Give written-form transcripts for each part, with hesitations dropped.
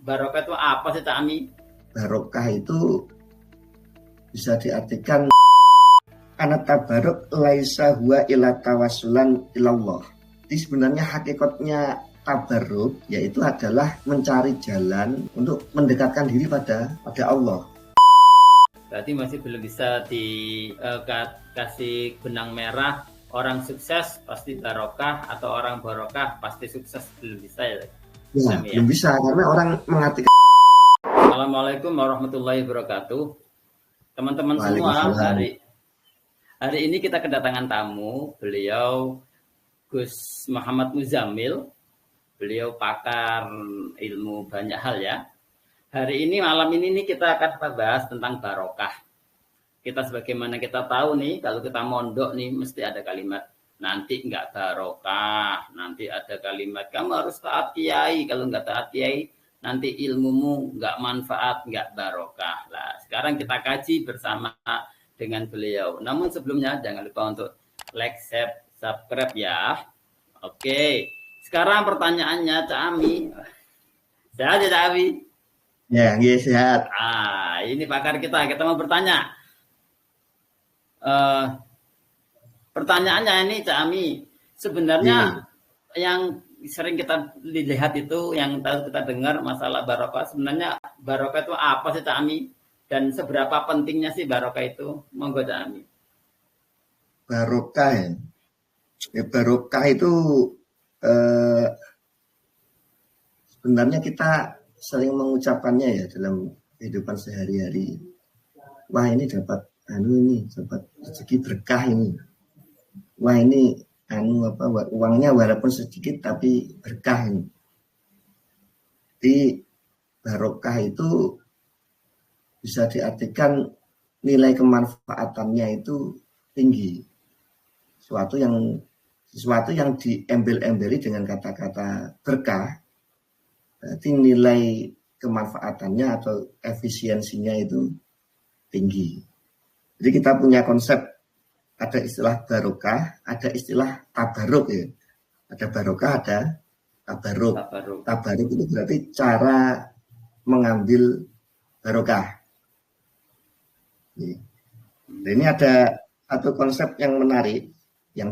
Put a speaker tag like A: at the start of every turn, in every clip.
A: Barokah itu apa sih Cak Ami?
B: Barokah itu bisa diartikan karena tabaruk laisa huwa ila tawassulan ilallah. Jadi sebenarnya hakikatnya tabaruk yaitu adalah mencari jalan untuk mendekatkan diri pada Allah.
A: Berarti masih belum bisa dikasih benang merah orang sukses pasti barokah atau orang barokah pasti sukses, belum bisa ya?
B: Ya,
A: Ami, ya?
B: belum bisa karena orang mengartikan.
A: Assalamualaikum warahmatullahi wabarakatuh. Teman-teman semua,
B: Waalaikumsalam.
A: hari ini kita kedatangan tamu, beliau Gus Muhammad Muzamil. Beliau pakar ilmu banyak hal ya. Hari ini malam ini kita akan bahas tentang barokah. Kita sebagaimana kita tahu nih, kalau kita mondok nih mesti ada kalimat nanti nggak barokah, nanti ada kalimat kamu harus taat kiai, kalau nggak taat kiai nanti ilmumu nggak manfaat, nggak barokah. Nah, sekarang kita kaji bersama dengan beliau. Namun sebelumnya jangan lupa untuk like, share, subscribe ya. Oke, sekarang pertanyaannya Cak Ami. Sehat ya Cak Ami?
B: Ya, iya sehat.
A: Ini pakar kita mau bertanya. Pertanyaannya ini Cak Ami, sebenarnya yang sering kita lihat itu, yang kita dengar masalah barokah, sebenarnya barokah itu apa sih Cak Ami? Dan seberapa pentingnya sih barokah itu? Monggo Cak Ami.
B: Barokah ya. Barokah itu sebenarnya kita sering mengucapkannya ya dalam kehidupan sehari-hari. Wah ini dapat dapat rezeki berkah ini. Wah ini uangnya walaupun sedikit tapi berkah ini. Jadi barokah itu bisa diartikan nilai kemanfaatannya itu tinggi. Sesuatu yang diembel-embeli dengan kata-kata berkah, berarti nilai kemanfaatannya atau efisiensinya itu tinggi. Jadi kita punya konsep, ada istilah barokah, ada istilah tabaruk ya. Ada barokah, ada tabaruk. Tabaruk itu berarti cara mengambil barokah. Nah, ini ada satu konsep yang menarik yang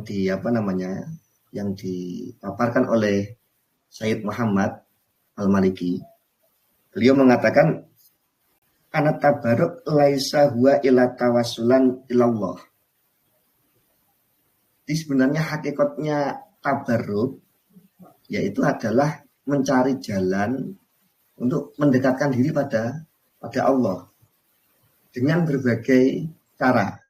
B: dipaparkan oleh Sayyid Muhammad Al-Maliki. Beliau mengatakan karena tabaruk laisa huwa ila tawassulan ilallah. Jadi sebenarnya hakikatnya tabaruk yaitu adalah mencari jalan untuk mendekatkan diri pada Allah dengan berbagai cara.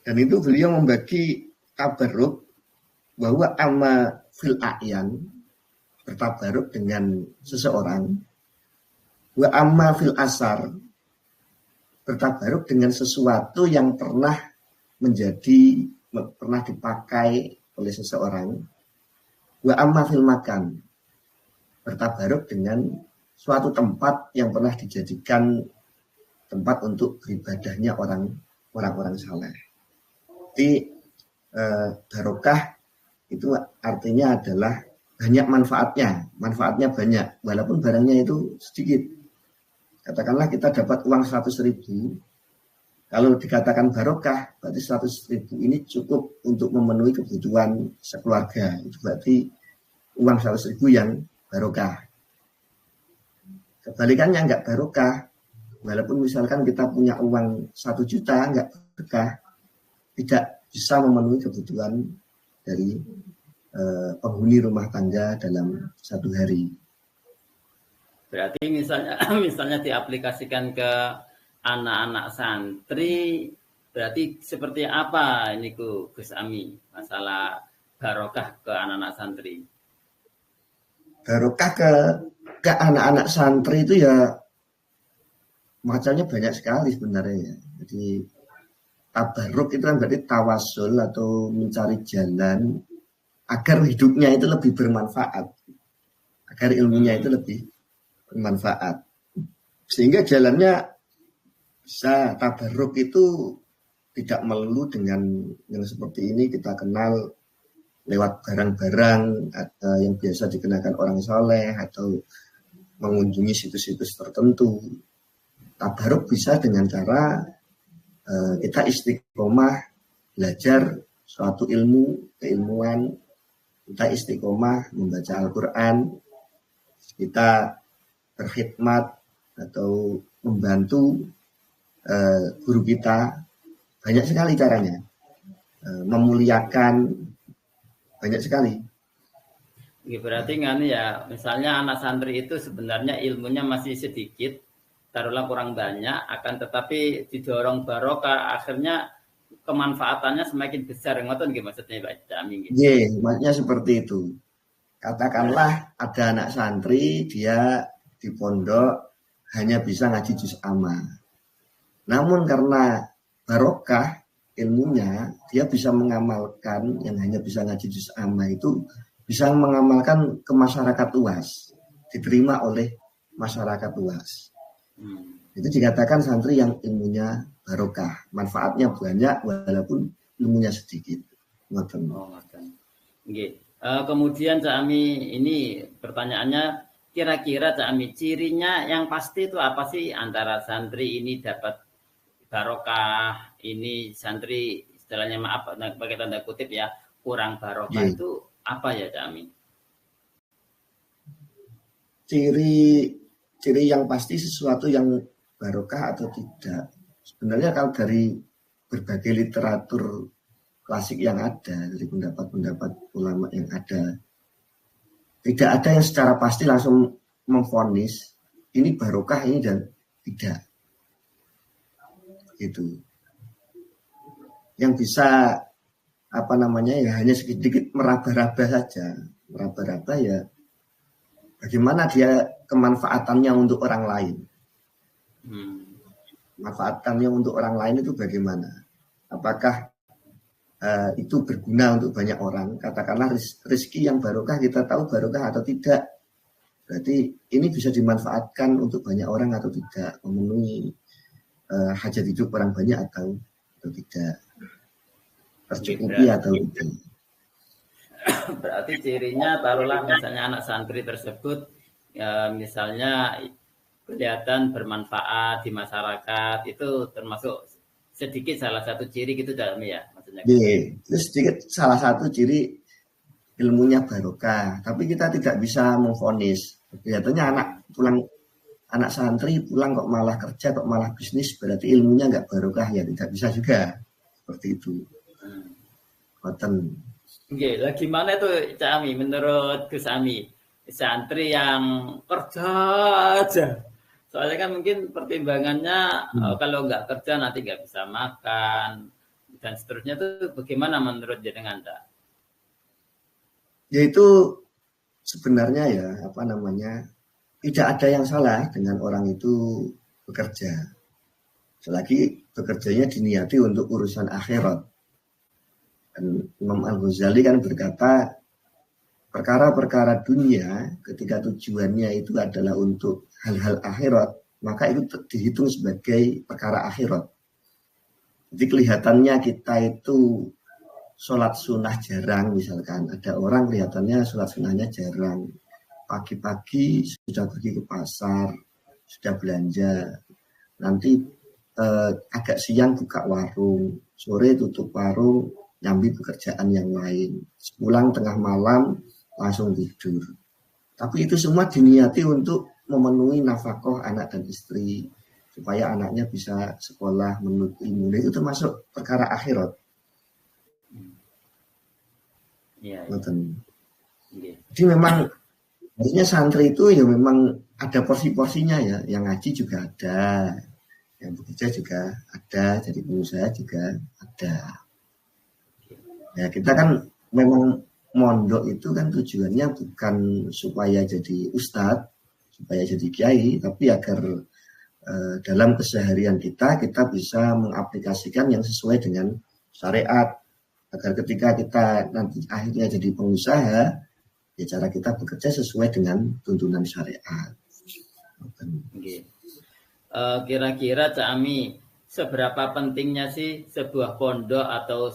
B: Dan itu beliau membagi tabaruk bahwa amma fil a'yan, bertabaruk dengan seseorang, wa amma fil asar, bertabaruk dengan sesuatu yang pernah dipakai oleh seseorang, wa amma fil makan, bertabaruk dengan suatu tempat yang pernah dijadikan tempat untuk beribadahnya orang-orang saleh. Jadi barokah itu artinya adalah banyak manfaatnya banyak, walaupun barangnya itu sedikit. Katakanlah kita dapat uang 100.000, kalau dikatakan barokah, berarti 100.000 ini cukup untuk memenuhi kebutuhan sekeluarga. Itu berarti uang 100.000 yang barokah. Kebalikannya enggak barokah, walaupun misalkan kita punya uang 1 juta, enggak barokah, tidak bisa memenuhi kebutuhan dari penghuni rumah tangga dalam satu hari.
A: Berarti misalnya diaplikasikan ke anak-anak santri, berarti seperti apa ini Gus Ami masalah barokah ke anak-anak santri?
B: Barokah ke anak-anak santri itu ya macamnya banyak sekali sebenarnya ya. Jadi tabaruk itu kan berarti tawasul atau mencari jalan agar hidupnya itu lebih bermanfaat, agar ilmunya itu lebih bermanfaat, sehingga jalannya bisa tabaruk itu tidak melulu dengan yang seperti ini kita kenal lewat barang-barang yang biasa dikenakan orang soleh atau mengunjungi situs-situs tertentu. Tabaruk bisa dengan cara kita istiqomah belajar suatu ilmu, keilmuan, kita istiqomah membaca Al-Quran, kita berkhidmat atau membantu guru kita, banyak sekali caranya. Memuliakan, banyak sekali.
A: Berarti kan ya, misalnya anak santri itu sebenarnya ilmunya masih sedikit, taruhlah kurang banyak, akan tetapi didorong barokah, akhirnya kemanfaatannya semakin besar. Ngoten nggih maksudnya Pak Amin?
B: Maksudnya seperti itu. Katakanlah ada anak santri, dia di pondok hanya bisa ngaji juz amma. Namun karena barokah ilmunya, dia bisa mengamalkan yang hanya bisa ngaji juz amma itu, bisa mengamalkan ke masyarakat luas, diterima oleh masyarakat luas. Itu dikatakan santri yang ilmunya barokah, manfaatnya banyak walaupun ilmunya sedikit.
A: Kemudian Cak Ami, ini pertanyaannya, kira-kira Cak Ami, cirinya yang pasti itu apa sih antara santri ini dapat barokah, ini santri istilahnya maaf pakai tanda kutip ya, kurang barokah itu apa ya Cak Ami?
B: Ciri yang pasti sesuatu yang barokah atau tidak. Sebenarnya kalau dari berbagai literatur klasik yang ada, dari pendapat-pendapat ulama yang ada, tidak ada yang secara pasti langsung memvonis ini barokah ini dan tidak. Gitu. Yang bisa ya hanya sedikit meraba-raba saja, meraba-raba ya bagaimana dia kemanfaatannya untuk orang lain. Manfaatannya untuk orang lain itu bagaimana? Apakah itu berguna untuk banyak orang? Katakanlah rezeki yang barokah, kita tahu barokah atau tidak. Berarti ini bisa dimanfaatkan untuk banyak orang atau tidak, memenuhi hajat hidup orang banyak atau tidak, tercukupi atau tidak.
A: Berarti cirinya taruhlah misalnya anak santri tersebut misalnya kelihatan bermanfaat di masyarakat, itu termasuk sedikit salah satu ciri gitu ya maksudnya.
B: Itu sedikit salah satu ciri ilmunya barokah, tapi kita tidak bisa memvonis. Kelihatannya anak santri pulang kok malah kerja, kok malah bisnis, berarti ilmunya nggak barokah, ya tidak bisa juga seperti itu.
A: Gimana tuh Cak Ami, menurut Gus Ami, santri yang kerja aja? Soalnya kan mungkin pertimbangannya kalau nggak kerja nanti nggak bisa makan dan seterusnya, itu bagaimana menurut jenengan?
B: Yaitu sebenarnya ya tidak ada yang salah dengan orang itu bekerja, selagi bekerjanya diniati untuk urusan akhirat. Dan Imam Al-Ghazali kan berkata, perkara-perkara dunia ketika tujuannya itu adalah untuk hal-hal akhirat, maka itu dihitung sebagai perkara akhirat. Jadi kelihatannya kita itu sholat sunnah jarang, misalkan ada orang kelihatannya sholat sunnahnya jarang, pagi-pagi sudah pergi ke pasar, sudah belanja, nanti agak siang buka warung, sore tutup warung, nyambi pekerjaan yang lain, pulang tengah malam langsung tidur. Tapi itu semua diniati untuk memenuhi nafkah anak dan istri, supaya anaknya bisa sekolah menuntut ilmu. Itu termasuk perkara akhirat. Jadi memang harusnya santri itu ya memang ada porsi-porsinya ya, yang ngaji juga ada, yang bekerja juga ada, jadi pengusaha juga ada. Ya kita kan memang mondok itu kan tujuannya bukan supaya jadi ustadz, supaya jadi kiai, tapi agar dalam keseharian kita bisa mengaplikasikan yang sesuai dengan syariat, agar ketika kita nanti akhirnya jadi pengusaha, ya cara kita bekerja sesuai dengan tuntunan syariat.
A: Kira-kira Cak Ami, seberapa pentingnya sih sebuah pondok atau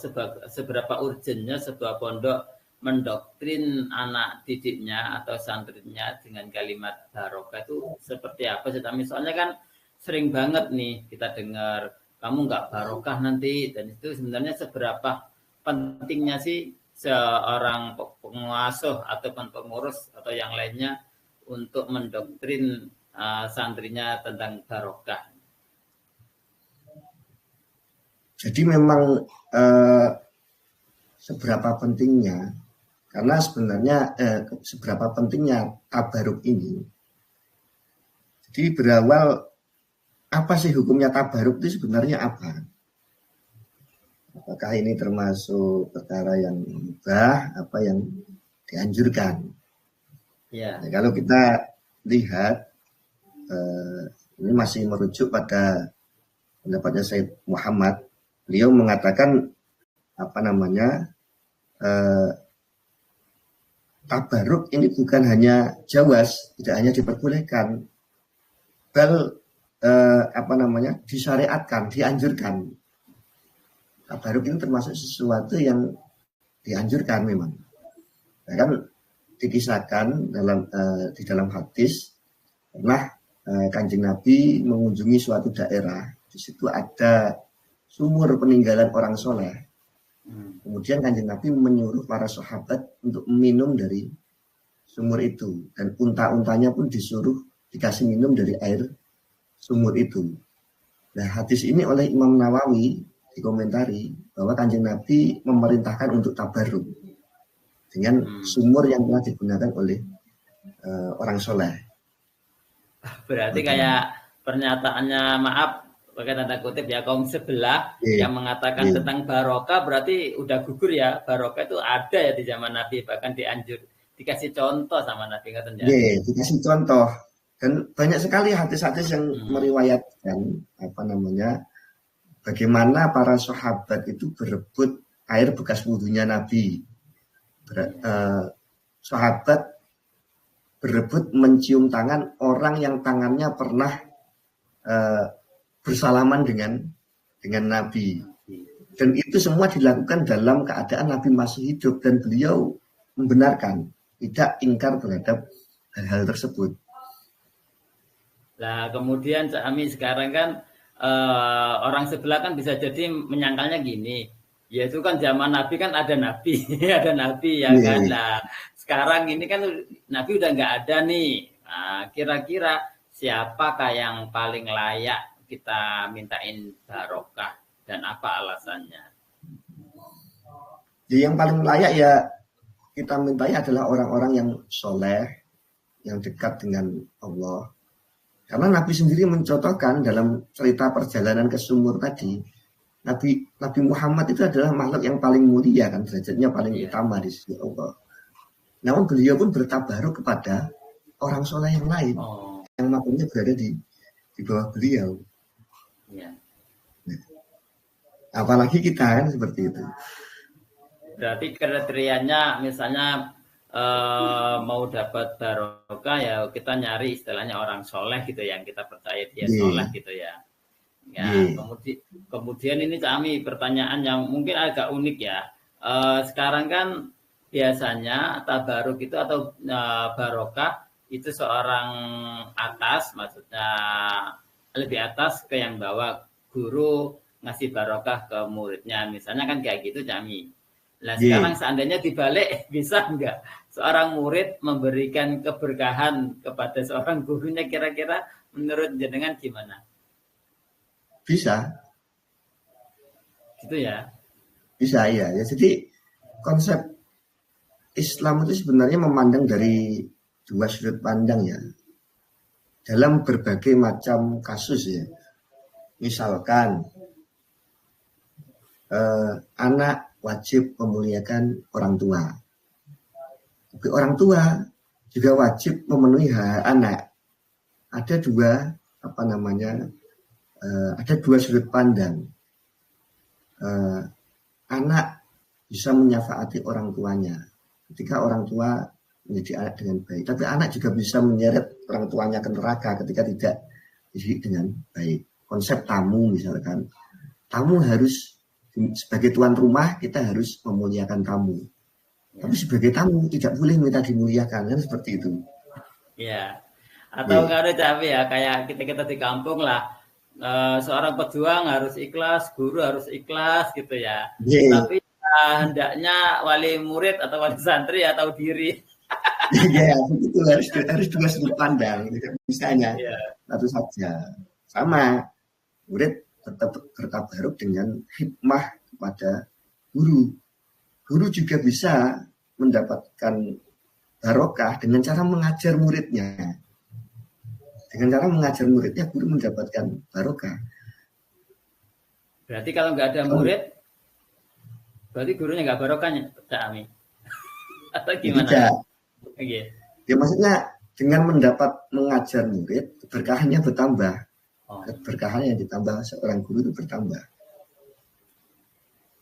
A: seberapa urgennya sebuah pondok mendoktrin anak didiknya atau santrinya dengan kalimat barokah itu seperti apa sih Tami? Soalnya kan sering banget nih kita dengar kamu nggak barokah nanti, dan itu sebenarnya seberapa pentingnya sih seorang pengasuh ataupun pengurus atau yang lainnya untuk mendoktrin santrinya tentang barokah.
B: Jadi memang seberapa pentingnya, karena sebenarnya seberapa pentingnya tabaruk ini. Jadi berawal apa sih hukumnya tabaruk itu sebenarnya apa? Apakah ini termasuk perkara yang mubah, apa yang dianjurkan?
A: Ya.
B: Nah, kalau kita lihat ini masih merujuk pada pendapatnya Said Muhammad. Beliau mengatakan tabaruk ini bukan hanya jawaz, tidak hanya diperbolehkan, bal disyariatkan, dianjurkan. Tabaruk ini termasuk sesuatu yang dianjurkan memang. Nah, kan dikisahkan di dalam hadis pernah Kanjeng Nabi mengunjungi suatu daerah, di situ ada sumur peninggalan orang soleh. Kemudian Kanjeng Nabi menyuruh para sahabat untuk minum dari sumur itu, dan unta-untanya pun dikasih minum dari air sumur itu. Nah, hadis ini oleh Imam Nawawi dikomentari bahwa Kanjeng Nabi memerintahkan untuk tabarruk dengan sumur yang telah digunakan oleh orang soleh.
A: Berarti kayak pernyataannya, maaf pakai tanda kutip ya, kaum sebelah yang mengatakan tentang barokah, berarti udah gugur ya. Barokah itu ada ya di zaman Nabi, bahkan dikasih contoh sama Nabi, katanya.
B: Dikasih contoh, dan banyak sekali hadis-hadis yang meriwayatkan bagaimana para sahabat itu berebut air bekas wudhunya Nabi. Sahabat berebut mencium tangan orang yang tangannya pernah bersalaman dengan Nabi, dan itu semua dilakukan dalam keadaan Nabi masih hidup, dan beliau membenarkan, tidak ingkar terhadap hal-hal tersebut.
A: Nah, kemudian Ami sekarang kan orang sebelah kan bisa jadi menyangkalnya gini, yaitu kan zaman Nabi kan ada Nabi, ada Nabi ya kan. Nah, sekarang ini kan Nabi udah nggak ada nih. Nah, kira-kira siapakah yang paling layak kita mintain barokah dan apa alasannya?
B: Jadi yang paling layak ya kita mintai adalah orang-orang yang soleh, yang dekat dengan Allah. Karena Nabi sendiri mencontohkan dalam cerita perjalanan ke sumur tadi, Nabi Muhammad itu adalah makhluk yang paling mulia, kan, derajatnya paling utama di sisi Allah. Namun beliau pun bertabaruk kepada orang soleh yang lain, yang makamnya berada di bawah beliau.
A: Ya.
B: Nah, apalagi kita kan seperti itu.
A: Berarti kriterianya misalnya mau dapat barokah ya kita nyari istilahnya orang soleh gitu, yang kita percaya dia soleh gitu ya. Ya, kemudian ini kami pertanyaan yang mungkin agak unik ya. Sekarang kan biasanya tabaruk itu atau barokah itu seorang atas, maksudnya lebih atas ke yang bawah, guru ngasih barokah ke muridnya, misalnya kan kayak gitu Cami. Nah sekarang seandainya dibalik, bisa nggak seorang murid memberikan keberkahan kepada seorang gurunya, kira-kira menurut jenengan gimana?
B: Bisa.
A: Gitu ya?
B: Bisa ya. Jadi konsep Islam itu sebenarnya memandang dari dua sudut pandang ya. Dalam berbagai macam kasus ya. Misalkan anak wajib memuliakan orang tua. Tapi orang tua juga wajib memenuhi hak anak. Ada dua sudut pandang. Anak bisa menyafaati orang tuanya ketika orang tua mendidik anak dengan baik, tapi anak juga bisa menyeret orang tuanya ke neraka ketika tidak dididik dengan baik. Konsep tamu misalkan, tamu harus sebagai tuan rumah kita harus memuliakan tamu. Tapi sebagai tamu tidak boleh minta dimuliakan, kan seperti itu.
A: Ya. Atau
B: Yeah.
A: kalau tapi ya kayak kita di kampung lah, seorang pejuang harus ikhlas, guru harus ikhlas gitu ya.
B: Yeah.
A: Tapi hendaknya wali murid atau wali santri ya tahu diri.
B: Ya, begitu harus dua sudut pandang. Misalnya
A: Ya.
B: satu saja, sama murid tetap bertabaruk dengan hikmah kepada guru. Guru juga bisa mendapatkan barokah dengan cara mengajar muridnya. Dengan cara mengajar muridnya, guru mendapatkan barokah.
A: Berarti kalau nggak ada murid, berarti gurunya nggak barokahnya, Cak Ami. Atau gimana?
B: Tidak.
A: Okay.
B: Ya maksudnya dengan mengajar murid, keberkahannya bertambah. Oh. Keberkahan yang ditambah seorang guru itu bertambah.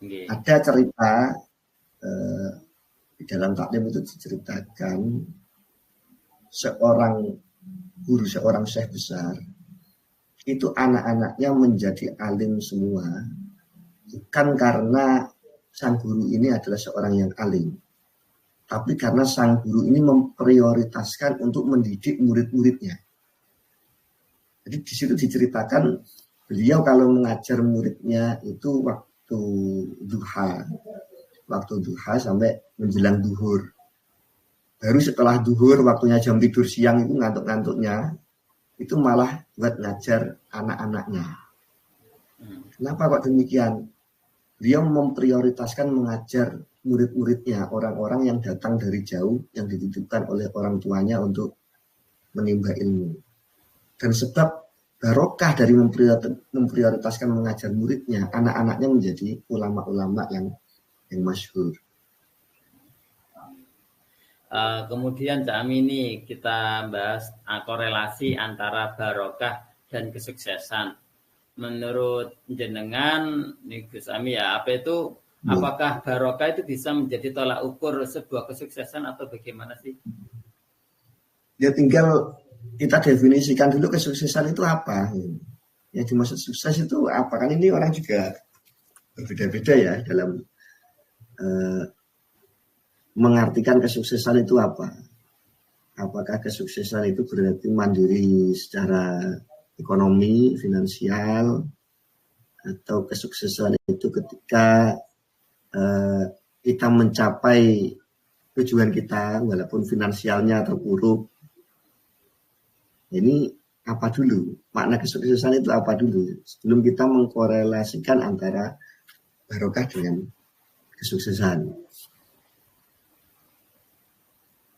B: Okay. Ada cerita di dalam taklim itu diceritakan seorang guru, seorang syekh besar, itu anak-anaknya menjadi alim semua, bukan karena sang guru ini adalah seorang yang alim, tapi karena sang guru ini memprioritaskan untuk mendidik murid-muridnya. Jadi di situ diceritakan beliau kalau mengajar muridnya itu waktu duha sampai menjelang duhur. Baru setelah duhur, waktunya jam tidur siang itu ngantuk-ngantuknya, itu malah buat ngajar anak-anaknya. Kenapa kok demikian? Dia memprioritaskan mengajar murid-muridnya, orang-orang yang datang dari jauh, yang dititipkan oleh orang tuanya untuk menimba ilmu. Dan sebab barokah dari memprioritaskan mengajar muridnya, anak-anaknya menjadi ulama-ulama yang masyhur.
A: Kemudian Cak Ami ini kita bahas korelasi antara barokah dan kesuksesan. Menurut jenengan nih Gus Ami ya, apa itu apakah barokah itu bisa menjadi tolak ukur sebuah kesuksesan atau bagaimana sih?
B: Ya tinggal kita definisikan dulu kesuksesan itu apa. Yang dimaksud sukses itu apa, kan ini orang juga berbeda-beda ya dalam mengartikan kesuksesan itu apa. Apakah kesuksesan itu berarti mandiri secara ekonomi, finansial, atau kesuksesan itu ketika kita mencapai tujuan kita walaupun finansialnya terpuruk. Ini apa dulu? Makna kesuksesan itu apa dulu? Sebelum kita mengkorelasikan antara barokah dengan kesuksesan.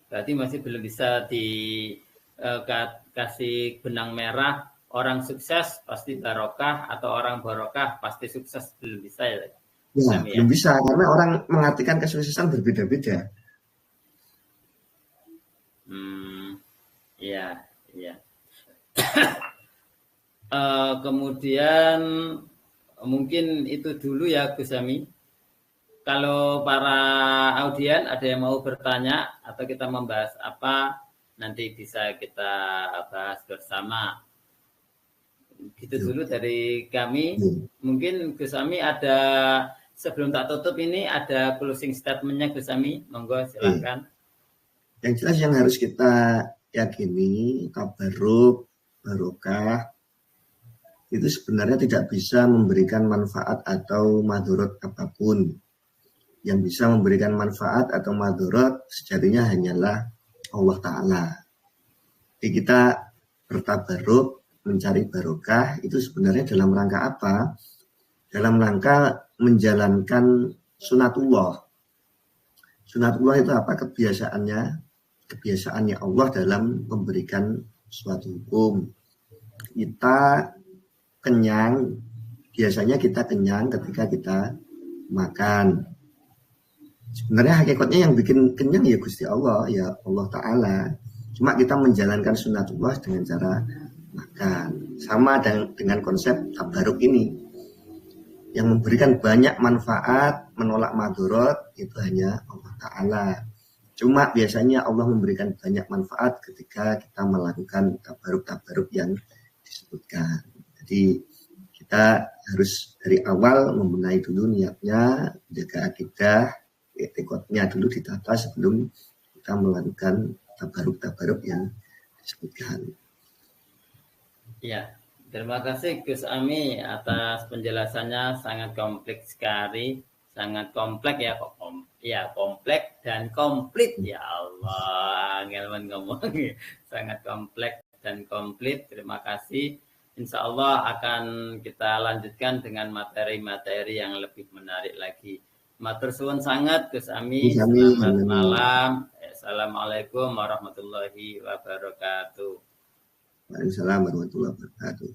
A: Berarti masih belum bisa dikasih benang merah, orang sukses pasti barokah atau orang barokah pasti sukses, belum bisa ya?
B: Ya, belum bisa karena orang mengartikan kesuksesan berbeda-beda.
A: Iya. Kemudian mungkin itu dulu ya Gus Ami. Kalau para audien ada yang mau bertanya atau kita membahas apa, nanti bisa kita bahas bersama. Gitu dulu dari kami. Mungkin Gus Ami ada, sebelum tak tutup ini ada closing statement-nya Gus Ami. Monggo silakan.
B: Yang jelas yang harus kita yakini, tabarruk, barokah, itu sebenarnya tidak bisa memberikan manfaat atau madharat apapun. Yang bisa memberikan manfaat atau madharat sejatinya hanyalah Allah Ta'ala. Jadi kita bertabarruk, mencari barokah, itu sebenarnya dalam rangka apa? Dalam rangka menjalankan sunatullah. Sunatullah itu apa? Kebiasaannya Allah dalam memberikan suatu hukum. Kita kenyang, biasanya kita kenyang ketika kita makan. Sebenarnya hakikatnya yang bikin kenyang ya Gusti Allah, ya Allah Ta'ala. Cuma kita menjalankan sunatullah dengan cara makan. Sama dengan konsep tabaruk ini. Yang memberikan banyak manfaat, menolak madharat, itu hanya Allah Ta'ala. Cuma biasanya Allah memberikan banyak manfaat ketika kita melakukan tabaruk-tabaruk yang disebutkan. Jadi kita harus dari awal membenahi dulu niatnya, jaga akidah, etikotnya dulu ditata sebelum kita melakukan tabaruk-tabaruk yang disebutkan.
A: Ya, terima kasih Gus Ami atas penjelasannya, sangat kompleks sekali, sangat kompleks ya kok. Ya, kompleks dan komplit, ya Allah, ngelawan ngomong. Sangat kompleks dan komplit. Terima kasih. Insya Allah akan kita lanjutkan dengan materi-materi yang lebih menarik lagi. Matur suwun sangat Gus Ami. Selamat malam. Assalamualaikum warahmatullahi wabarakatuh.
B: Waalaikumsalam warahmatullahi wabarakatuh.